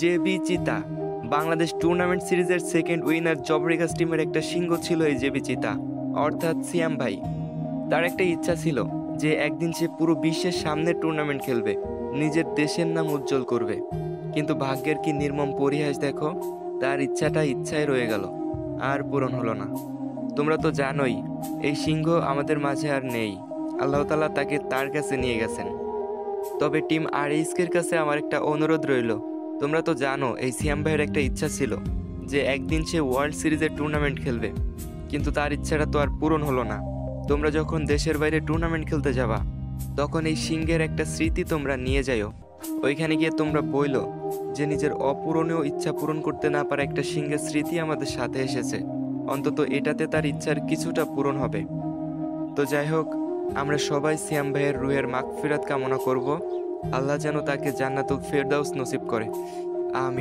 JB চিতা Bangladesh tournament সিরিজের second winner জবরিগাস টিমের একটা সিংহ ছিল এই জেবি চিতা, অর্থাৎ সিয়াম ভাই। তার একটা ইচ্ছা ছিল যে একদিন সে পুরো বিশ্বের সামনে টুর্নামেন্ট খেলবে, নিজের দেশের নাম উজ্জ্বল করবে। কিন্তু ভাগ্যের কি নির্মম পরিহাস দেখো, তার ইচ্ছাটা ইচ্ছায় রয়ে গেল, আর পূরণ হলো না। তোমরা তো জানোই এই সিংহ আমাদের মাঝে আর নেই, আল্লাহ তাআলা তাকে তার কাছে নিয়ে গেছেন। তবে টিম আরএইচকের কাছে আমার একটা অনুরোধ রইল। তোমরা তো জানো এই সিয়াম ভাইয়ের একটা ইচ্ছা ছিল যে একদিন সে ওয়ার্ল্ড সিরিজের টুর্নামেন্ট খেলবে, কিন্তু তার ইচ্ছাটা তো আর পূরণ হলো না। তোমরা যখন দেশের বাইরে টুর্নামেন্ট খেলতে যাবা, তখন এই সিংহের একটা স্মৃতি তোমরা নিয়ে যাও। ওইখানে গিয়ে তোমরা বইলো যে নিজের অপূরণীয় ইচ্ছা পূরণ করতে না পারা একটা সিংহের স্মৃতি আমাদের সাথে এসেছে, অন্তত এটাতে তার ইচ্ছার কিছুটা পূরণ হবে। তো যাই হোক, আমরা সবাই সিয়াম ভাইয়ের রুহের মাগফিরাত কামনা করব। আল্লাহ যেন তাকে জান্নাতুল ফেরদাউস নসিব করে। আমিন।